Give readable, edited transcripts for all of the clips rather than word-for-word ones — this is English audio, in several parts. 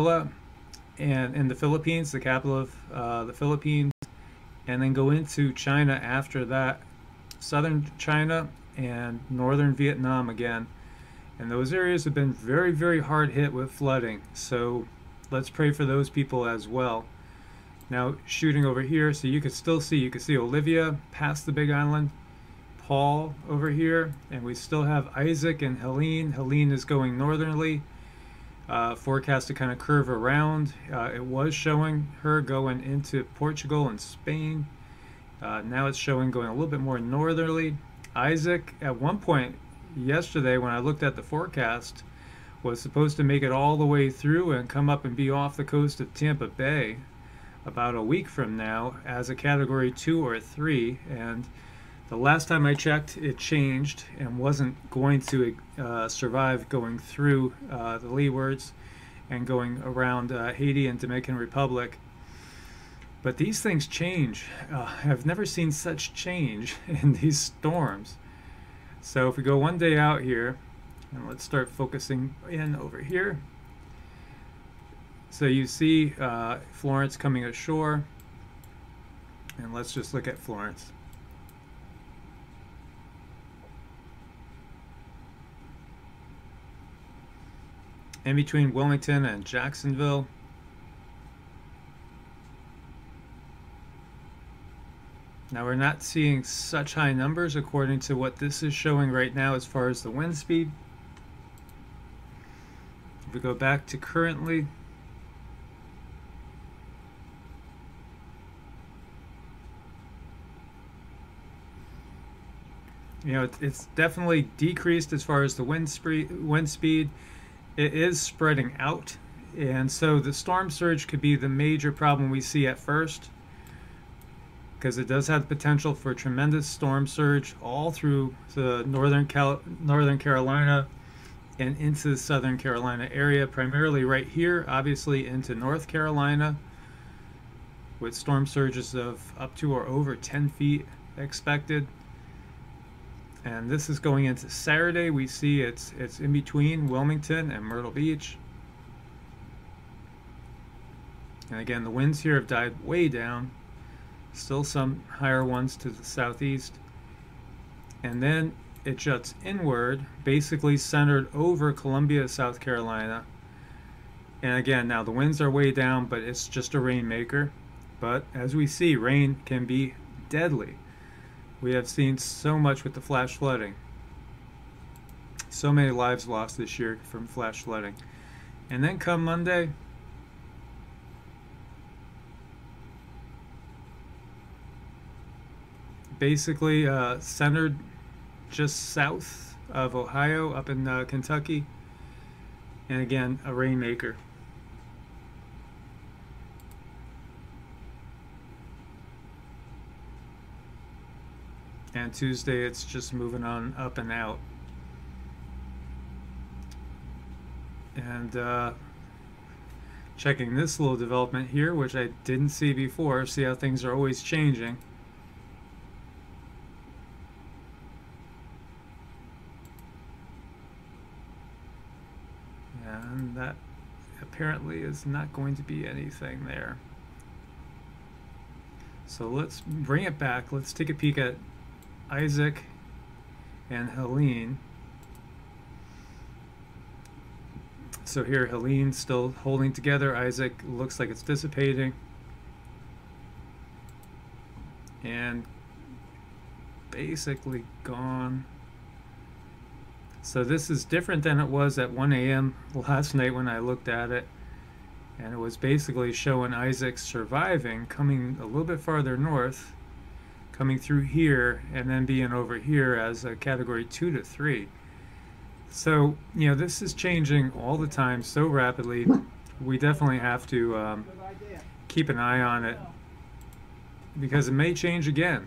Manila and in the Philippines, the capital of the Philippines, and then go into China after that, southern China and northern Vietnam again. And those areas have been very, very hard hit with flooding. So let's pray for those people as well. Now shooting over here, so you can still see, you can see Olivia past the Big Island, Paul over here, and we still have Isaac and Helene. Helene is going northerly, forecast to kind of curve around. It was showing her going into Portugal and Spain. Now it's showing going a little bit more northerly. Isaac, at one point yesterday when I looked at the forecast, was supposed to make it all the way through and come up and be off the coast of Tampa Bay about a week from now as a category 2 or 3, and the last time I checked it changed and wasn't going to survive going through the leewards and going around Haiti and Dominican Republic. But these things change. I've never seen such change in these storms. So if we go one day out here, and let's start focusing in over here. So you see Florence coming ashore, and let's just look at Florence. In between Wilmington and Jacksonville. Now we're not seeing such high numbers according to what this is showing right now as far as the wind speed. If we go back to currently, you know, it's definitely decreased as far as the wind speed. It is spreading out, and so the storm surge could be the major problem we see at first, because it does have the potential for tremendous storm surge all through the Northern Carolina and into the Southern Carolina area, primarily right here, obviously into North Carolina, with storm surges of up to or over 10 feet expected. And this is going into Saturday. We see it's in between Wilmington and Myrtle Beach. And again, the winds here have died way down. Still some higher ones to the southeast. And then it juts inward, basically centered over Columbia, South Carolina. And again, now the winds are way down, but it's just a rainmaker. But as we see, rain can be deadly. We have seen so much with the flash flooding. So many lives lost this year from flash flooding. And then come Monday, basically centered just south of Ohio, up in Kentucky. And again, a rainmaker. And Tuesday it's just moving on up and out. And checking this little development here, which I didn't see before. See how things are always changing. And that apparently is not going to be anything there. So let's bring it back. Let's take a peek at Isaac and Helene. So here Helene's still holding together. Isaac looks like it's dissipating. And basically gone. So this is different than it was at 1 a.m. last night when I looked at it. And it was basically showing Isaac surviving, coming a little bit farther north, coming through here, and then being over here as a category 2 to 3. So, you know, this is changing all the time so rapidly. We definitely have to keep an eye on it, because it may change again.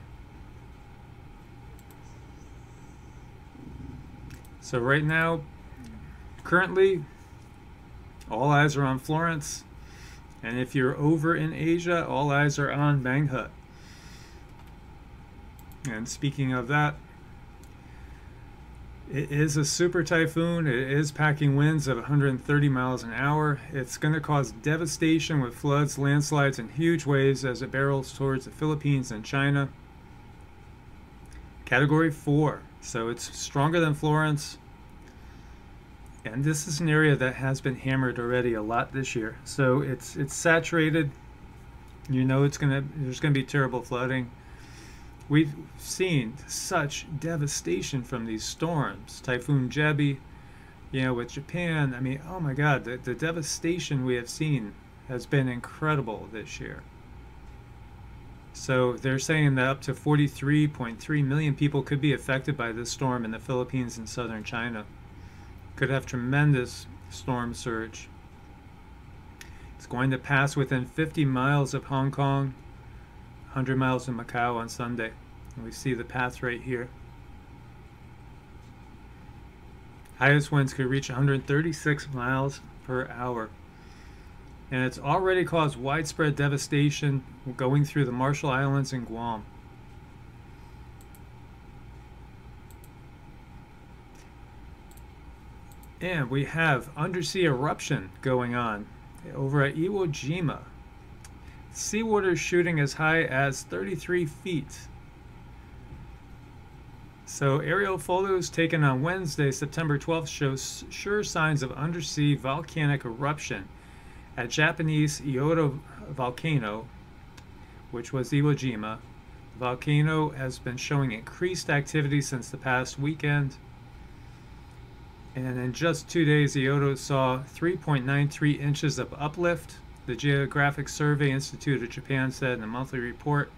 So right now, currently, all eyes are on Florence, and if you're over in Asia, all eyes are on Manghut. And speaking of that, It is a super typhoon. It is packing winds of 130 miles an hour. It's going to cause devastation with floods, landslides, and huge waves as it barrels towards the Philippines and China. Category 4, so it's stronger than Florence. And this is an area that has been hammered already a lot this year. So it's saturated. You know there's gonna be terrible flooding. We've seen such devastation from these storms. Typhoon Jebi, with Japan. I mean, oh my God, the devastation we have seen has been incredible this year. So they're saying that up to 43.3 million people could be affected by this storm in the Philippines and southern China. Could have tremendous storm surge. It's going to pass within 50 miles of Hong Kong, 100 miles of Macau on Sunday. And we see the path right here. Highest winds could reach 136 miles per hour. And it's already caused widespread devastation going through the Marshall Islands and Guam. And we have undersea eruption going on over at Iwo Jima. Seawater shooting as high as 33 feet. So aerial photos taken on Wednesday, September 12th, show sure signs of undersea volcanic eruption at Japanese Iodo volcano, which was Iwo Jima. The volcano has been showing increased activity since the past weekend. And in just 2 days, Iodo saw 3.93 inches of uplift. The Geographic Survey Institute of Japan said in a monthly report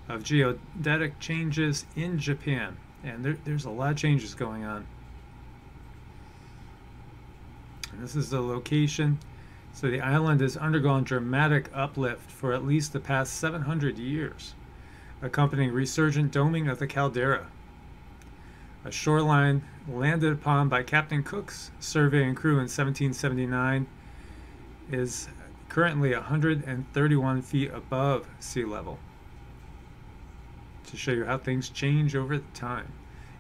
of geodetic changes in Japan. And there's a lot of changes going on. And this is the location. So the island has undergone dramatic uplift for at least the past 700 years, accompanying resurgent doming of the caldera. A shoreline landed upon by Captain Cook's surveying crew in 1779 is currently 131 feet above sea level. To show you how things change over time.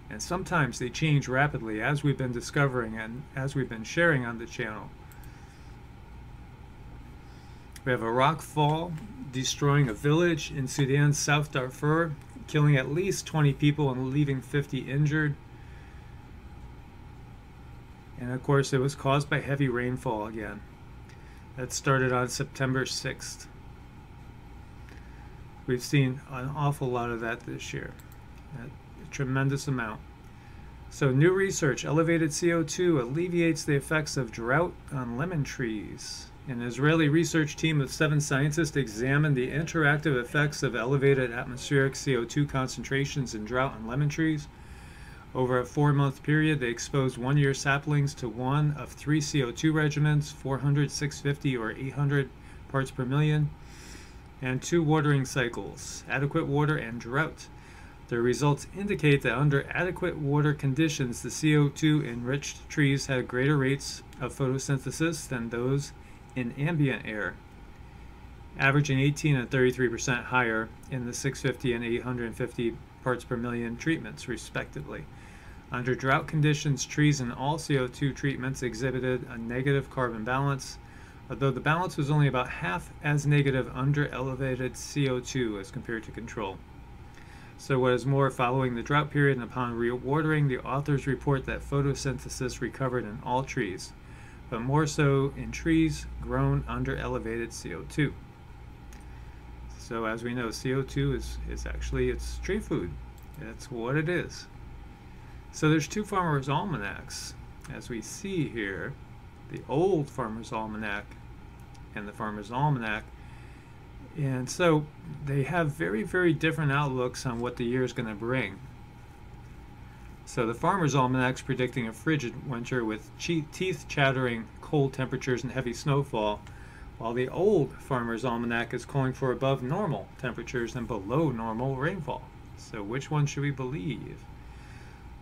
And sometimes they change rapidly, as we've been discovering and as we've been sharing on the channel. We have a rock fall destroying a village in Sudan's South Darfur, killing at least 20 people and leaving 50 injured. And of course it was caused by heavy rainfall again. That started on September 6th. We've seen an awful lot of that this year, a tremendous amount. So new research, elevated CO2 alleviates the effects of drought on lemon trees. An Israeli research team of 7 scientists examined the interactive effects of elevated atmospheric CO2 concentrations in drought on lemon trees. Over a 4-month period, they exposed 1-year saplings to one of 3 CO2 regimens, 400, 650, or 800 parts per million, and 2 watering cycles, adequate water and drought. The results indicate that under adequate water conditions, the CO2-enriched trees had greater rates of photosynthesis than those in ambient air, averaging 18 and 33% higher in the 650 and 850 parts per million treatments, respectively. Under drought conditions, trees in all CO2 treatments exhibited a negative carbon balance, although the balance was only about half as negative under elevated CO2 as compared to control. So what is more, following the drought period and upon rewatering, the authors report that photosynthesis recovered in all trees, but more so in trees grown under elevated CO2. So as we know, CO2 is actually, it's tree food. That's what it is. So there's 2 Farmers' Almanacs, as we see here, the old Farmer's Almanac and the Farmer's Almanac. And so they have very, very different outlooks on what the year is going to bring. So the Farmer's Almanac's predicting a frigid winter with teeth-chattering cold temperatures and heavy snowfall, while the old Farmer's Almanac is calling for above normal temperatures and below normal rainfall. So which one should we believe?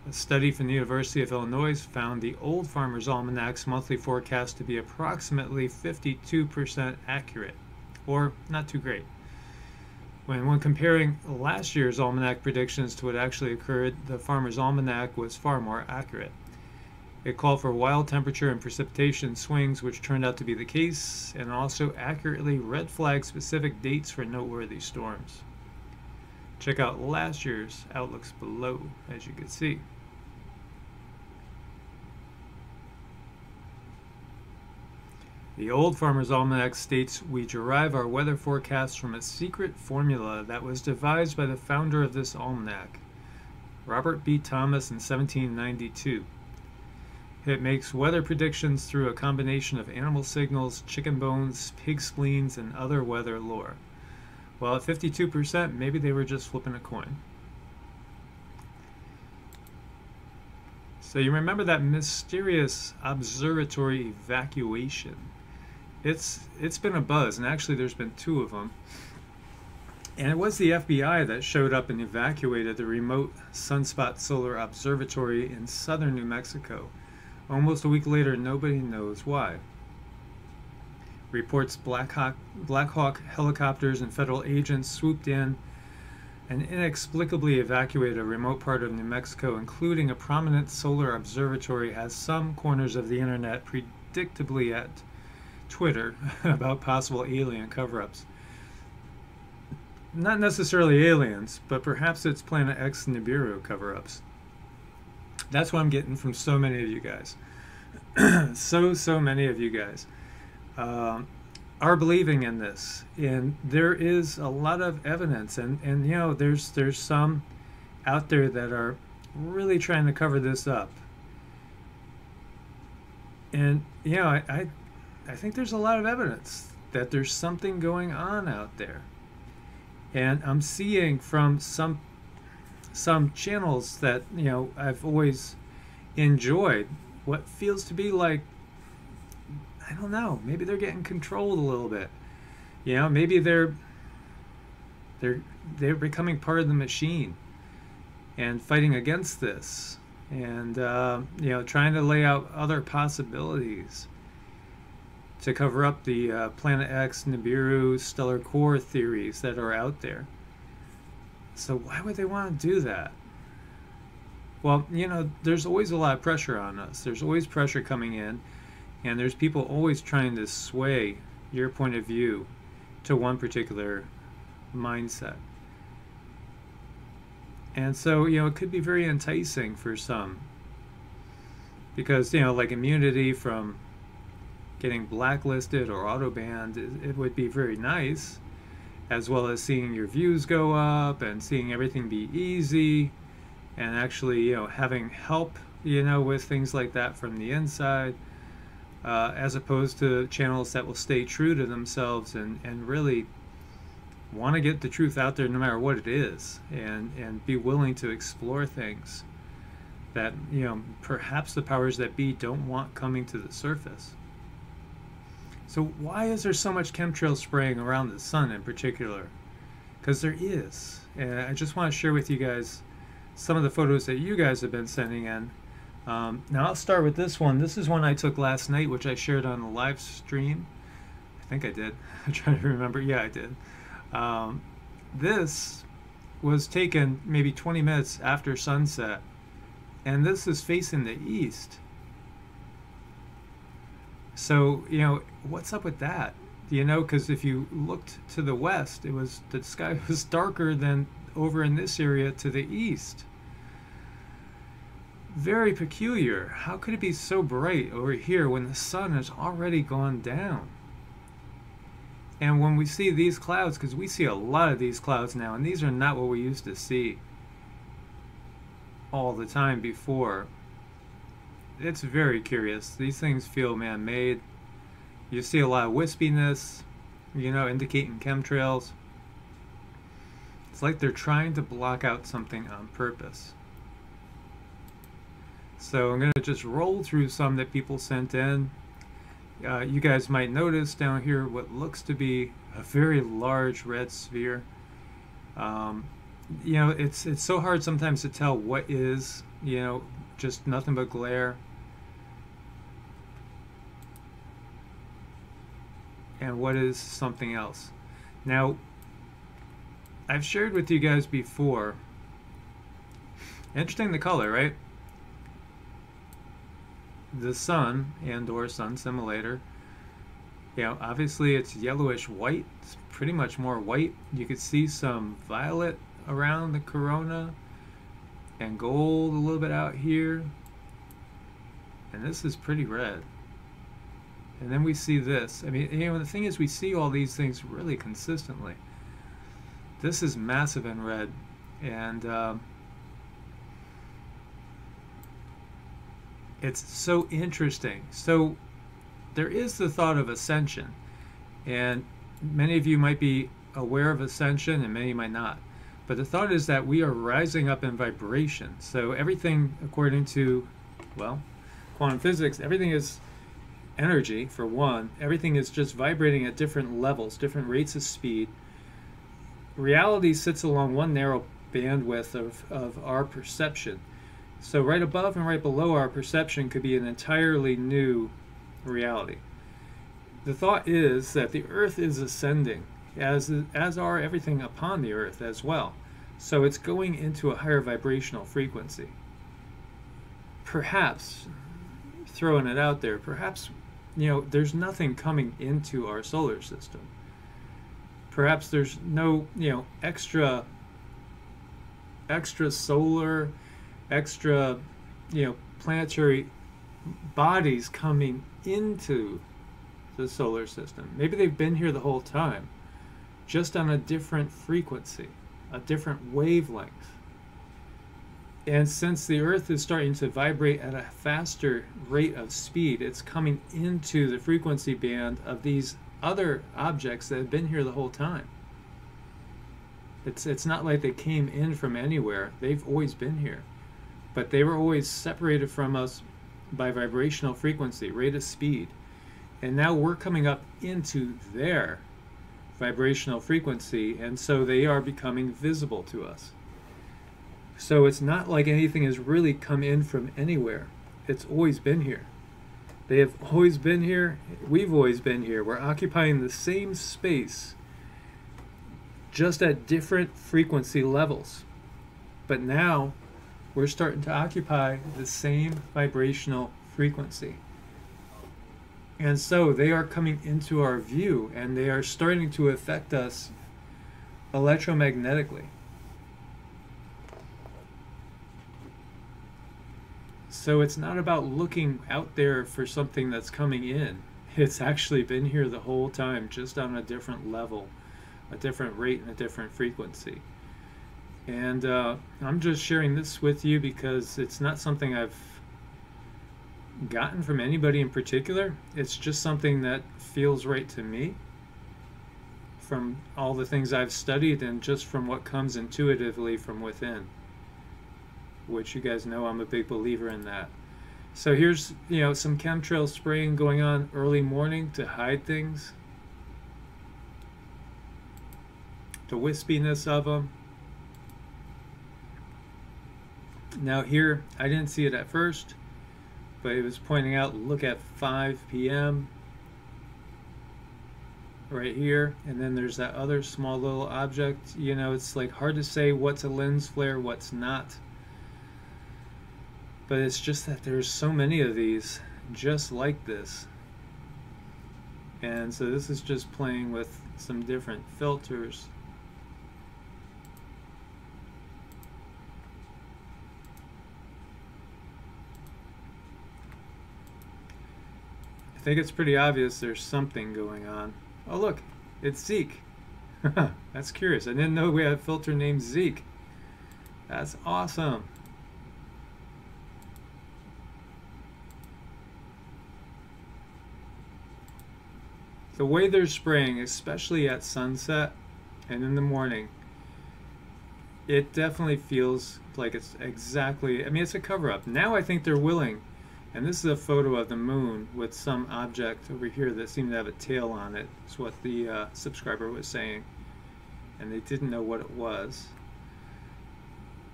A study from the University of Illinois found the old Farmer's Almanac's monthly forecast to be approximately 52% accurate, or not too great. When comparing last year's almanac predictions to what actually occurred, the Farmer's Almanac was far more accurate. It called for wild temperature and precipitation swings, which turned out to be the case, and also accurately red flagged specific dates for noteworthy storms. Check out last year's outlooks below, as you can see. The old Farmer's Almanac states we derive our weather forecasts from a secret formula that was devised by the founder of this almanac, Robert B. Thomas, in 1792. It makes weather predictions through a combination of animal signals, chicken bones, pig spleens, and other weather lore. Well, at 52%, maybe they were just flipping a coin. So you remember that mysterious observatory evacuation? It's been a buzz, and actually there's been 2 of them. And it was the FBI that showed up and evacuated the remote Sunspot Solar Observatory in southern New Mexico. Almost a week later, nobody knows why. Reports Black Hawk helicopters and federal agents swooped in and inexplicably evacuated a remote part of New Mexico, including a prominent solar observatory, as some corners of the internet predictably at Twitter about possible alien cover-ups. Not necessarily aliens, but perhaps it's Planet X Nibiru cover-ups. That's what I'm getting from so many of you guys. so many of you guys are believing in this, and there is a lot of evidence, and you know, there's some out there that are really trying to cover this up. And you know, I think there's a lot of evidence that there's something going on out there. And I'm seeing from some channels that, you know, I've always enjoyed, what feels to be like, I don't know, maybe they're getting controlled a little bit. You know, maybe they're becoming part of the machine and fighting against this, and you know, trying to lay out other possibilities to cover up the Planet X, Nibiru, stellar core theories that are out there. So why would they want to do that? Well, you know, there's always a lot of pressure on us. There's always pressure coming in, and there's people always trying to sway your point of view to one particular mindset. And so, you know, it could be very enticing for some, because, you know, like immunity from getting blacklisted or auto banned, it would be very nice, as well as seeing your views go up and seeing everything be easy, and actually, you know, having help, you know, with things like that from the inside, as opposed to channels that will stay true to themselves and really want to get the truth out there no matter what it is, and be willing to explore things that, you know, perhaps the powers that be don't want coming to the surface. So why is there so much chemtrail spraying around the sun in particular? Because there is. And I just want to share with you guys some of the photos that you guys have been sending in. Now I'll start with this one. This is one I took last night, which I shared on the live stream. I think I did. I'm trying to remember. Yeah, I did. This was taken maybe 20 minutes after sunset. And this is facing the east. So, you know, what's up with that? You know, because if you looked to the west, the sky was darker than over in this area to the east. Very peculiar. How could it be so bright over here when the sun has already gone down? And when we see these clouds, because we see a lot of these clouds now, and these are not what we used to see all the time before. It's very curious. These things feel man-made. You see a lot of wispiness, you know, indicating chemtrails. It's like they're trying to block out something on purpose. So I'm going to just roll through some that people sent in. You guys might notice down here what looks to be a very large red sphere. You know, it's so hard sometimes to tell what is, you know, just nothing but glare, and what is something else. Now, I've shared with you guys before. Interesting, the color, right? The sun and or sun simulator, you know, obviously it's yellowish white. It's pretty much more white. You could see some violet around the corona and gold a little bit out here, and this is pretty red. And then we see this. I mean, you know, the thing is, we see all these things really consistently. This is massive in red, and it's so interesting. So there is the thought of ascension, and many of you might be aware of ascension and many might not. But the thought is that we are rising up in vibration. So everything, according to, well, quantum physics, everything is energy, for one. Everything is just vibrating at different levels, different rates of speed. Reality sits along one narrow bandwidth of our perception. So right above and right below our perception could be an entirely new reality. The thought is that the Earth is ascending, as are everything upon the Earth as well. So it's going into a higher vibrational frequency. Perhaps, throwing it out there, perhaps, you know, there's nothing coming into our solar system. Perhaps there's no, you know, extra solar, extra, you know, planetary bodies coming into the solar system. Maybe they've been here the whole time, just on a different frequency, a different wavelength. And since the Earth is starting to vibrate at a faster rate of speed, it's coming into the frequency band of these other objects that have been here the whole time. It's not like they came in from anywhere. They've always been here. But they were always separated from us by vibrational frequency, rate of speed. And now we're coming up into their vibrational frequency, and so they are becoming visible to us. So it's not like anything has really come in from anywhere. It's always been here. They have always been here. We've always been here. We're occupying the same space, just at different frequency levels. But now we're starting to occupy the same vibrational frequency. And so they are coming into our view, and they are starting to affect us electromagnetically. So it's not about looking out there for something that's coming in. It's actually been here the whole time, just on a different level, a different rate, and a different frequency. And I'm just sharing this with you because it's not something I've gotten from anybody in particular. It's just something that feels right to me from all the things I've studied and just from what comes intuitively from within, which you guys know I'm a big believer in that. So here's, you know, some chemtrail spraying going on early morning to hide things, the wispiness of them. Now here, I didn't see it at first, but it was pointing out, look at 5 p.m. right here, and then there's that other small little object. You know, it's like hard to say what's a lens flare, what's not. But it's just that there's so many of these just like this. And so this is just playing with some different filters. I think it's pretty obvious there's something going on. Oh look, it's Zeke. That's curious. I didn't know we had a filter named Zeke. That's awesome. The way they're spraying, especially at sunset and in the morning, it definitely feels like it's exactly, I mean, it's a cover-up. Now I think they're willing. And this is a photo of the moon with some object over here that seemed to have a tail on it. That's what the subscriber was saying. And they didn't know what it was.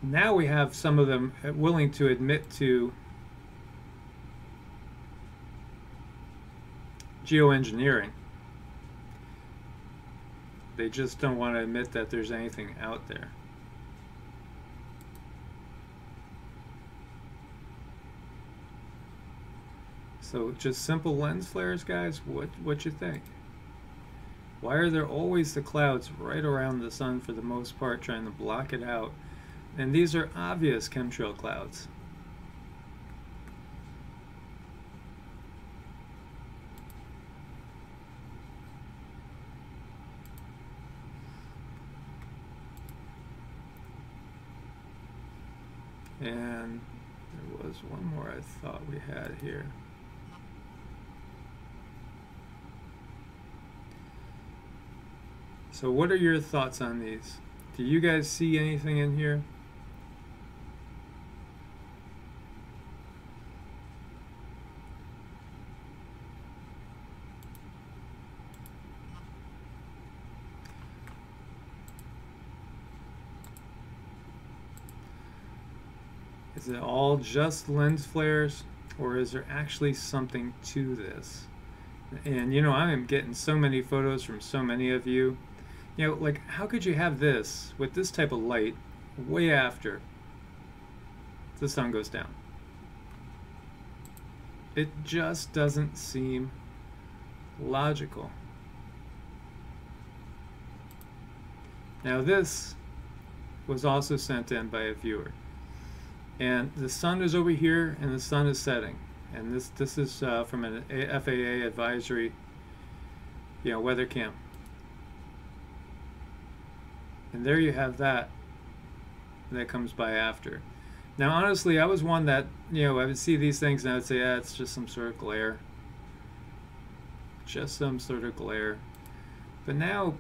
Now we have some of them willing to admit to geoengineering. They just don't want to admit that there's anything out there. So just simple lens flares, guys. What you think? Why are there always the clouds right around the sun for the most part, trying to block it out? And these are obvious chemtrail clouds. And there was one more I thought we had here. So what are your thoughts on these? Do you guys see anything in here? Is it all just lens flares, or is there actually something to this? And you know, I am getting so many photos from so many of you. You know, like, how could you have this with this type of light way after the sun goes down? It just doesn't seem logical. Now this was also sent in by a viewer. And the sun is over here and the sun is setting. And this is from an FAA advisory, you know, weather cam. And there you have that comes by after. Now honestly, I was one that, you know, I would see these things and I would say, yeah, it's just some sort of glare. Just some sort of glare. But now,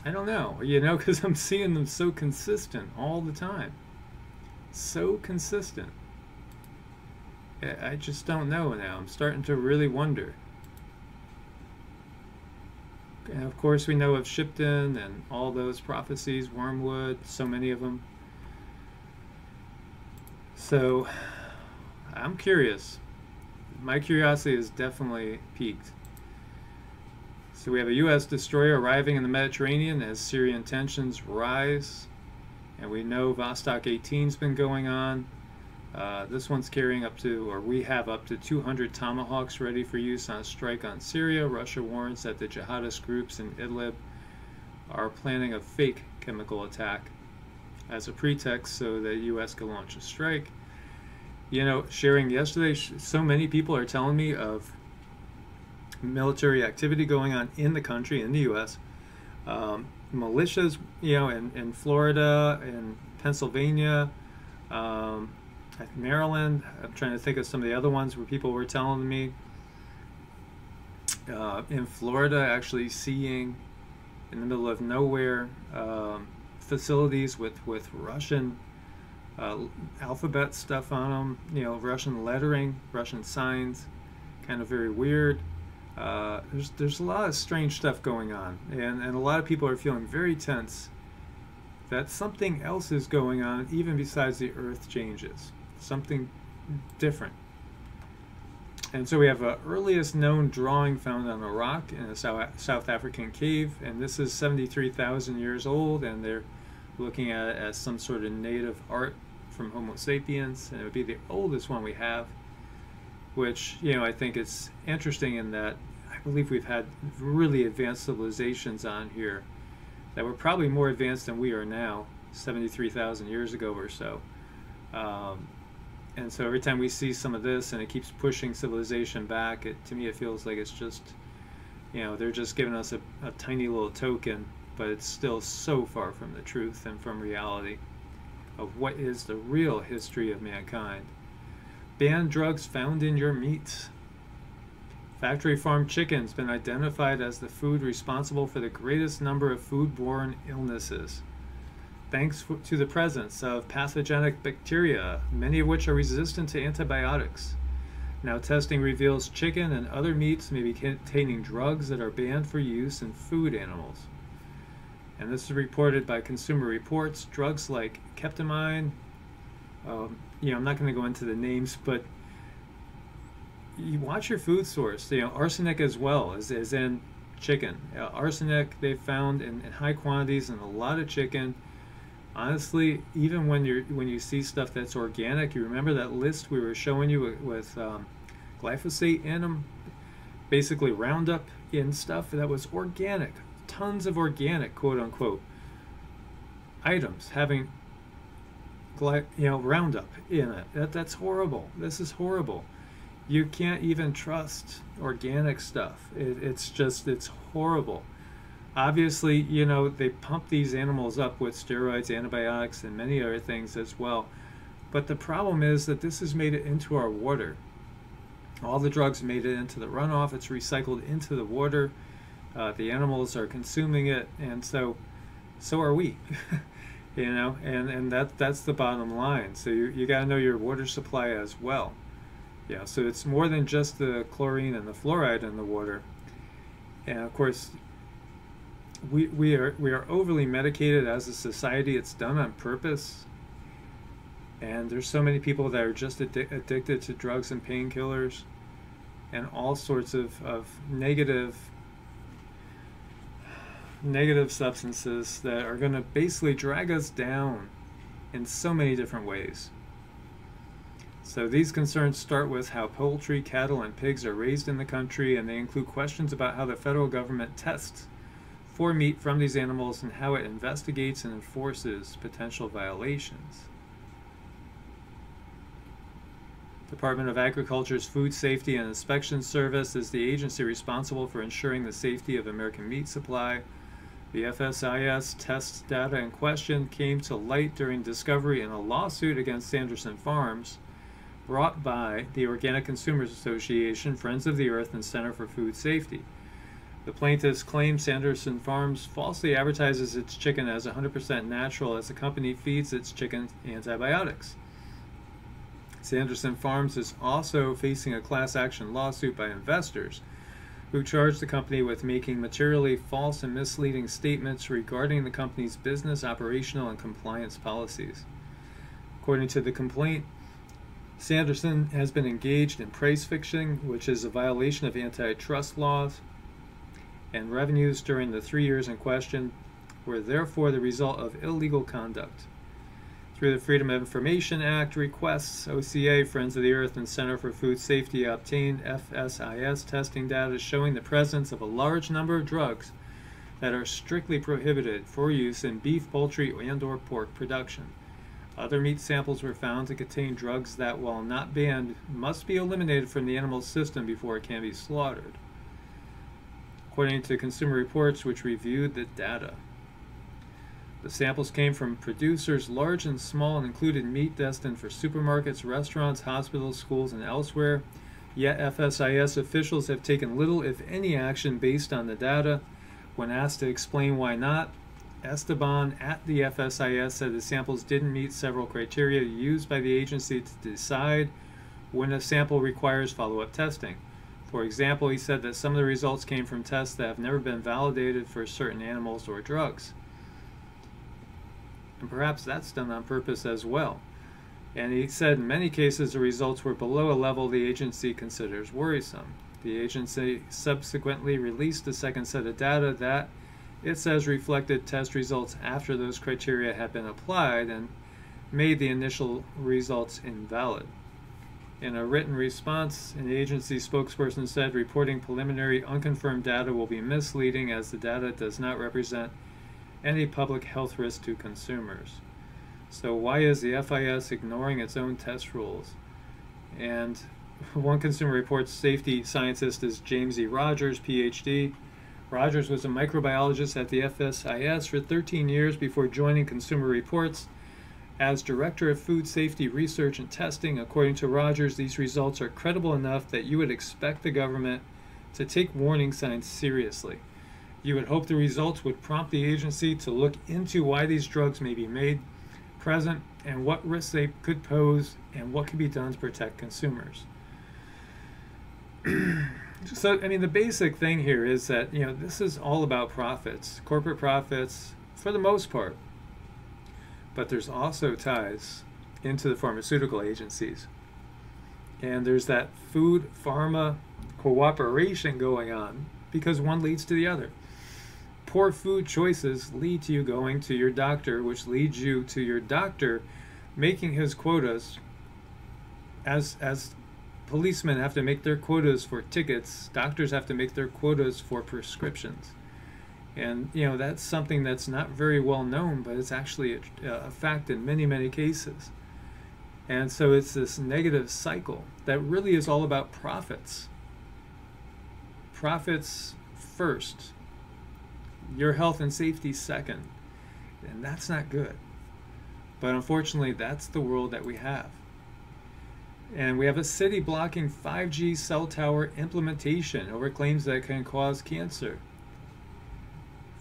I don't know, you know, because I'm seeing them so consistent all the time. So consistent. I just don't know now. I'm starting to really wonder. And of course we know of Shipton and all those prophecies, Wormwood, so many of them. So I'm curious. My curiosity is definitely piqued. So we have a U.S. destroyer arriving in the Mediterranean as Syrian tensions rise. And we know Vostok 18's been going on. This one's carrying up to, or we have up to 200 Tomahawks ready for use on a strike on Syria. Russia warns that the jihadist groups in Idlib are planning a fake chemical attack as a pretext so the U.S. can launch a strike. You know, sharing yesterday, so many people are telling me of military activity going on in the country, in the U.S. Militias, you know, in Florida, in Pennsylvania, Maryland. I'm trying to think of some of the other ones where people were telling me. In Florida, actually seeing in the middle of nowhere facilities with Russian alphabet stuff on them, you know, Russian lettering, Russian signs, kind of very weird. There's a lot of strange stuff going on, and a lot of people are feeling very tense that something else is going on even besides the earth changes, something different. And so we have an earliest known drawing found on a rock in a South African cave, and this is 73,000 years old, and they're looking at it as some sort of native art from Homo sapiens, and it would be the oldest one we have, which, you know, I think it's interesting in that I believe we've had really advanced civilizations on here that were probably more advanced than we are now, 73,000 years ago or so. And so every time we see some of this and it keeps pushing civilization back, to me it feels like it's just, you know, they're just giving us a tiny little token, but it's still so far from the truth and from reality of what is the real history of mankind. Banned drugs found in your meat. Factory farmed chicken's been identified as the food responsible for the greatest number of foodborne illnesses, thanks to the presence of pathogenic bacteria, many of which are resistant to antibiotics. Now testing reveals chicken and other meats may be containing drugs that are banned for use in food animals. And this is reported by Consumer Reports. Drugs like keptamine, you know, I'm not going to go into the names, but you watch your food source. You know, arsenic as well, as in chicken. Arsenic they found in high quantities in a lot of chicken. Honestly, even when you see stuff that's organic, you remember that list we were showing you with glyphosate in them, basically Roundup in stuff that was organic, tons of organic, quote unquote, items having Roundup in it. That's horrible. This is horrible. You can't even trust organic stuff. It's horrible. Obviously, they pump these animals up with steroids, antibiotics, and many other things as well. But the problem is that this has made it into our water. All the drugs made it into the runoff. It's recycled into the water. The animals are consuming it, and so are we. And that's the bottom line. So you got to know your water supply as well. Yeah, so it's more than just the chlorine and the fluoride in the water. And of course, we are overly medicated as a society. It's done on purpose. And there's so many people that are just addicted to drugs and painkillers and all sorts of negative substances that are going to basically drag us down in so many different ways. So these concerns start with how poultry, cattle, and pigs are raised in the country, and they include questions about how the federal government tests for meat from these animals and how it investigates and enforces potential violations. Department of Agriculture's Food Safety and Inspection Service is the agency responsible for ensuring the safety of American meat supply. The FSIS test data in question came to light during discovery in a lawsuit against Sanderson Farms, brought by the Organic Consumers Association, Friends of the Earth, and Center for Food Safety. The plaintiffs claim Sanderson Farms falsely advertises its chicken as 100% natural as the company feeds its chicken antibiotics. Sanderson Farms is also facing a class action lawsuit by investors who charged the company with making materially false and misleading statements regarding the company's business, operational, and compliance policies. According to the complaint, Sanderson has been engaged in price fixing, which is a violation of antitrust laws, and revenues during the 3 years in question were therefore the result of illegal conduct. Through the Freedom of Information Act requests, OCA, Friends of the Earth, and Center for Food Safety obtained FSIS testing data showing the presence of a large number of drugs that are strictly prohibited for use in beef, poultry, and/or pork production. Other meat samples were found to contain drugs that, while not banned, must be eliminated from the animal's system before it can be slaughtered, according to Consumer Reports, which reviewed the data. The samples came from producers large and small and included meat destined for supermarkets, restaurants, hospitals, schools, and elsewhere. Yet FSIS officials have taken little, if any, action based on the data. When asked to explain why not, Esteban at the FSIS said the samples didn't meet several criteria used by the agency to decide when a sample requires follow-up testing. For example, he said that some of the results came from tests that have never been validated for certain animals or drugs. And perhaps that's done on purpose as well. And he said in many cases the results were below a level the agency considers worrisome. The agency subsequently released a second set of data that it says reflected test results after those criteria had been applied and made the initial results invalid. In a written response, an agency spokesperson said reporting preliminary unconfirmed data will be misleading as the data does not represent any public health risk to consumers. So why is the FIS ignoring its own test rules? And one Consumer Reports safety scientist is James E. Rogers, PhD. Rogers was a microbiologist at the FSIS for 13 years before joining Consumer Reports as Director of Food Safety Research and Testing. According to Rogers, these results are credible enough that you would expect the government to take warning signs seriously. You would hope the results would prompt the agency to look into why these drugs may be made present and what risks they could pose and what can be done to protect consumers. So, I mean, the basic thing here is that, this is all about profits, corporate profits for the most part. But there's also ties into the pharmaceutical agencies. And there's that food pharma cooperation going on because one leads to the other. Poor food choices lead to you going to your doctor, which leads you to your doctor making his quotas. As policemen have to make their quotas for tickets, doctors have to make their quotas for prescriptions. And, you know, that's something that's not very well known, but it's actually a fact in many, many cases. And so it's this negative cycle that really is all about profits. Profits first, your health and safety second. And that's not good. But unfortunately, that's the world that we have. And we have a city blocking 5G cell tower implementation over claims that it can cause cancer.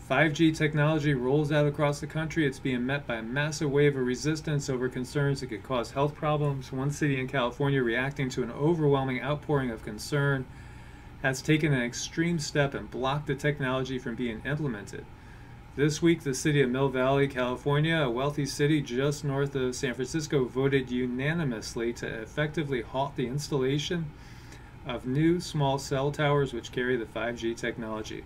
5G technology rolls out across the country. It's being met by a massive wave of resistance over concerns it could cause health problems. One city in California, reacting to an overwhelming outpouring of concern, has taken an extreme step and blocked the technology from being implemented. This week, the city of Mill Valley, California, a wealthy city just north of San Francisco, voted unanimously to effectively halt the installation of new small cell towers which carry the 5G technology.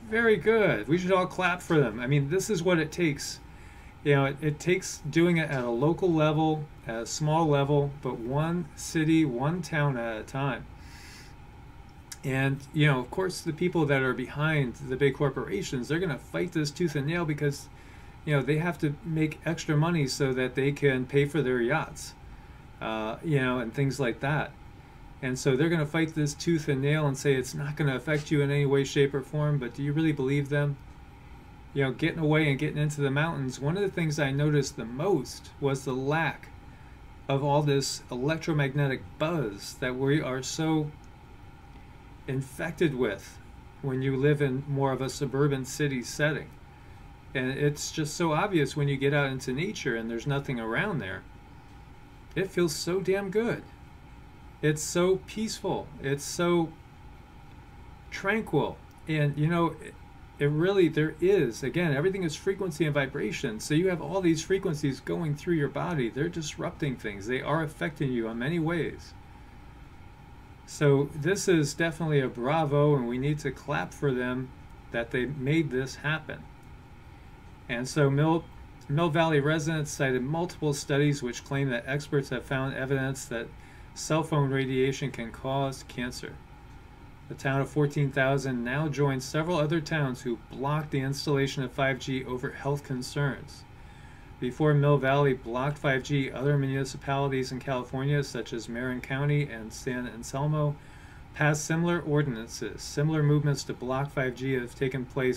Very good. We should all clap for them. I mean, this is what it takes. You know, it takes doing it at a local level, at a small level, but one city, one town at a time. And, you know, of course, the people that are behind the big corporations, they're going to fight this tooth and nail because, you know, they have to make extra money so that they can pay for their yachts, you know, and things like that. And so they're going to fight this tooth and nail and say it's not going to affect you in any way, shape, or form. But do you really believe them? You know, getting away and getting into the mountains, one of the things I noticed the most was the lack of all this electromagnetic buzz that we are so infected with when you live in more of a suburban city setting. And it's just so obvious when you get out into nature and there's nothing around there. It feels so damn good. It's so peaceful. It's so tranquil. And, you know, it really, there is, again, everything is frequency and vibration. So you have all these frequencies going through your body. They're disrupting things. They are affecting you in many ways. So this is definitely a bravo, and we need to clap for them that they made this happen. And so Mill Valley residents cited multiple studies which claim that experts have found evidence that cell phone radiation can cause cancer. The town of 14,000 now joins several other towns who blocked the installation of 5G over health concerns. Before Mill Valley blocked 5G, other municipalities in California, such as Marin County and San Anselmo, passed similar ordinances. Similar movements to block 5G have taken place